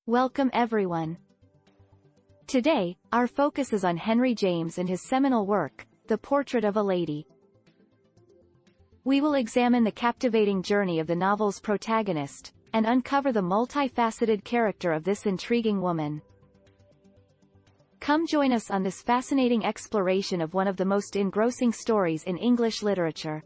Welcome everyone. Today, our focus is on Henry James and his seminal work, The Portrait of a Lady. We will examine the captivating journey of the novel's protagonist, and uncover the multifaceted character of this intriguing woman. Come join us on this fascinating exploration of one of the most engrossing stories in English literature.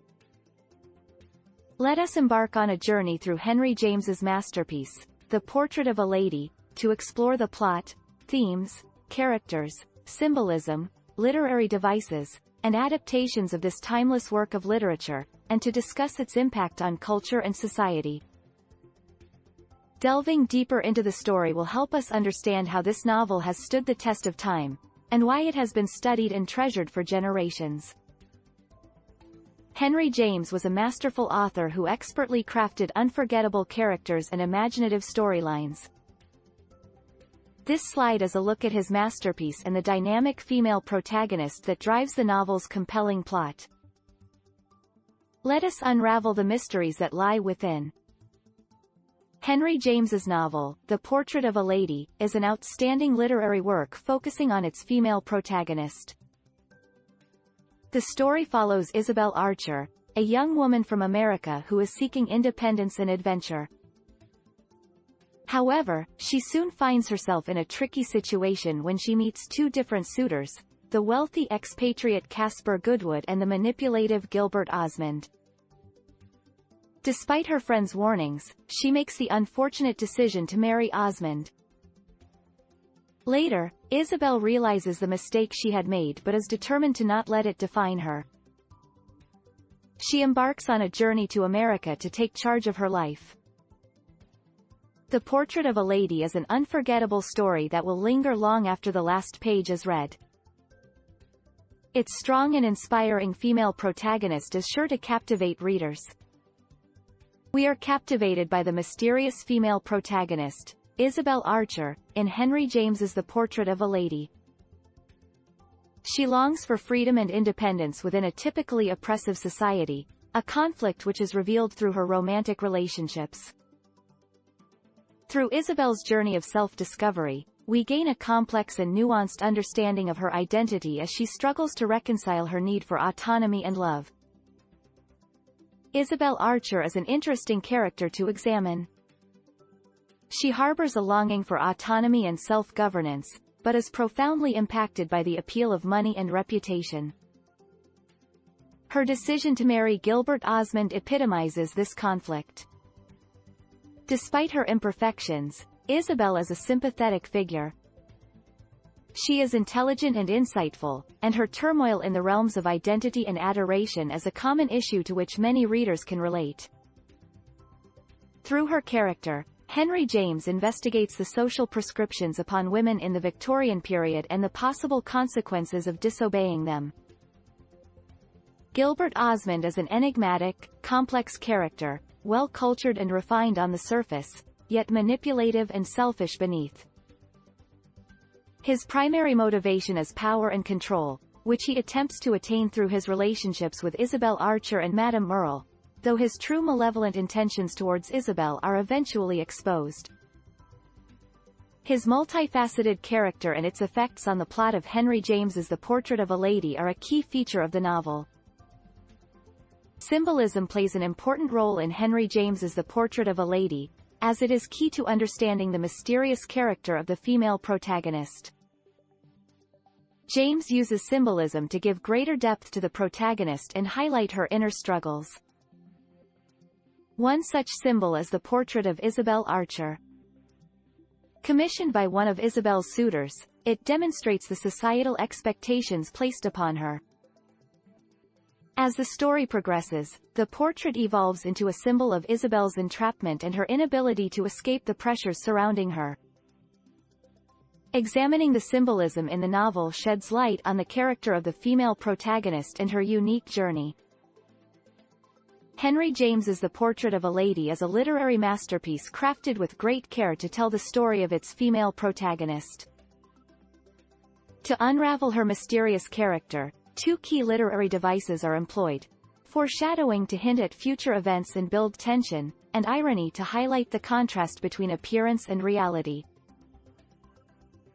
Let us embark on a journey through Henry James's masterpiece, The Portrait of a Lady, to explore the plot, themes, characters, symbolism, literary devices, and adaptations of this timeless work of literature, and to discuss its impact on culture and society. Delving deeper into the story will help us understand how this novel has stood the test of time, and why it has been studied and treasured for generations. Henry James was a masterful author who expertly crafted unforgettable characters and imaginative storylines. This slide is a look at his masterpiece and the dynamic female protagonist that drives the novel's compelling plot. Let us unravel the mysteries that lie within. Henry James's novel, The Portrait of a Lady, is an outstanding literary work focusing on its female protagonist. The story follows Isabel Archer, a young woman from America who is seeking independence and adventure. However, she soon finds herself in a tricky situation when she meets two different suitors, the wealthy expatriate Caspar Goodwood and the manipulative Gilbert Osmond. Despite her friend's warnings, she makes the unfortunate decision to marry Osmond. Later, Isabel realizes the mistake she had made but is determined to not let it define her. She embarks on a journey to America to take charge of her life. The Portrait of a Lady is an unforgettable story that will linger long after the last page is read. Its strong and inspiring female protagonist is sure to captivate readers. We are captivated by the mysterious female protagonist, Isabel Archer, in Henry James's The Portrait of a Lady. She longs for freedom and independence within a typically oppressive society, a conflict which is revealed through her romantic relationships. Through Isabel's journey of self-discovery, we gain a complex and nuanced understanding of her identity as she struggles to reconcile her need for autonomy and love. Isabel Archer is an interesting character to examine. She harbors a longing for autonomy and self-governance, but is profoundly impacted by the appeal of money and reputation. Her decision to marry Gilbert Osmond epitomizes this conflict. Despite her imperfections, Isabel is a sympathetic figure. She is intelligent and insightful, and her turmoil in the realms of identity and adoration is a common issue to which many readers can relate. Through her character, Henry James investigates the social prescriptions upon women in the Victorian period and the possible consequences of disobeying them. Gilbert Osmond is an enigmatic, complex character, well-cultured and refined on the surface, yet manipulative and selfish beneath. His primary motivation is power and control, which he attempts to attain through his relationships with Isabel Archer and Madame Merle, though his true malevolent intentions towards Isabel are eventually exposed. His multifaceted character and its effects on the plot of Henry James's The Portrait of a Lady are a key feature of the novel. Symbolism plays an important role in Henry James's The Portrait of a Lady, as it is key to understanding the mysterious character of the female protagonist. James uses symbolism to give greater depth to the protagonist and highlight her inner struggles. One such symbol is the portrait of Isabel Archer. Commissioned by one of Isabel's suitors, it demonstrates the societal expectations placed upon her. As the story progresses, the portrait evolves into a symbol of Isabel's entrapment and her inability to escape the pressures surrounding her. Examining the symbolism in the novel sheds light on the character of the female protagonist and her unique journey. Henry James's The Portrait of a Lady is a literary masterpiece crafted with great care to tell the story of its female protagonist. To unravel her mysterious character, two key literary devices are employed: foreshadowing to hint at future events and build tension, and irony to highlight the contrast between appearance and reality.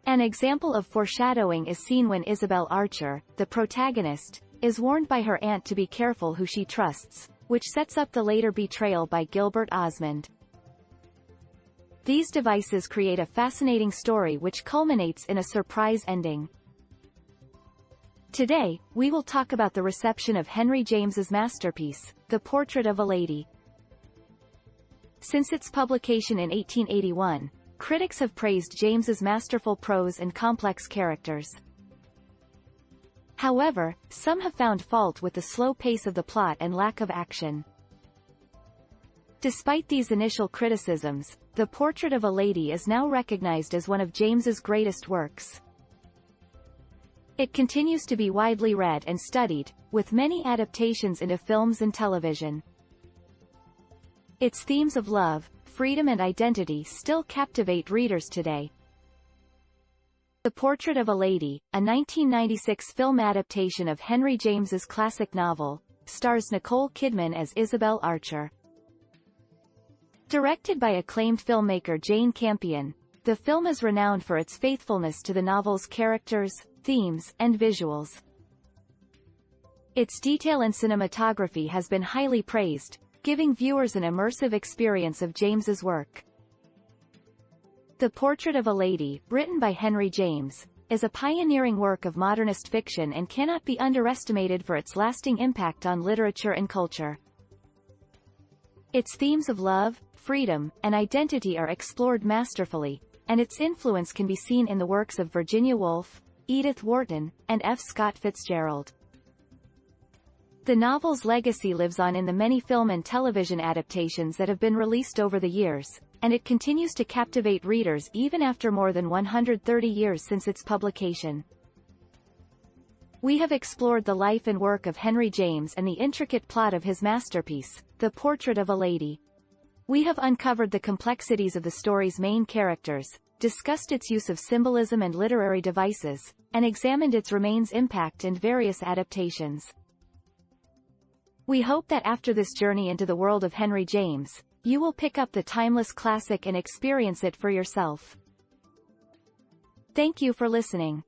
An example of foreshadowing is seen when Isabel Archer, the protagonist, is warned by her aunt to be careful who she trusts, which sets up the later betrayal by Gilbert Osmond. These devices create a fascinating story which culminates in a surprise ending. Today, we will talk about the reception of Henry James's masterpiece, The Portrait of a Lady. Since its publication in 1881, critics have praised James's masterful prose and complex characters. However, some have found fault with the slow pace of the plot and lack of action. Despite these initial criticisms, The Portrait of a Lady is now recognized as one of James's greatest works. It continues to be widely read and studied, with many adaptations into films and television. Its themes of love, freedom and identity still captivate readers today. The Portrait of a Lady, a 1996 film adaptation of Henry James's classic novel, stars Nicole Kidman as Isabel Archer. Directed by acclaimed filmmaker Jane Campion, the film is renowned for its faithfulness to the novel's characters, themes, and visuals. Its detail and cinematography has been highly praised, giving viewers an immersive experience of James's work. The Portrait of a Lady, written by Henry James, is a pioneering work of modernist fiction and cannot be underestimated for its lasting impact on literature and culture. Its themes of love, freedom, and identity are explored masterfully, and its influence can be seen in the works of Virginia Woolf, Edith Wharton, and F. Scott Fitzgerald. The novel's legacy lives on in the many film and television adaptations that have been released over the years, and it continues to captivate readers even after more than 130 years since its publication. We have explored the life and work of Henry James and the intricate plot of his masterpiece, The Portrait of a Lady. We have uncovered the complexities of the story's main characters, discussed its use of symbolism and literary devices, and examined its remains impact in various adaptations. We hope that after this journey into the world of Henry James, you will pick up the timeless classic and experience it for yourself. Thank you for listening.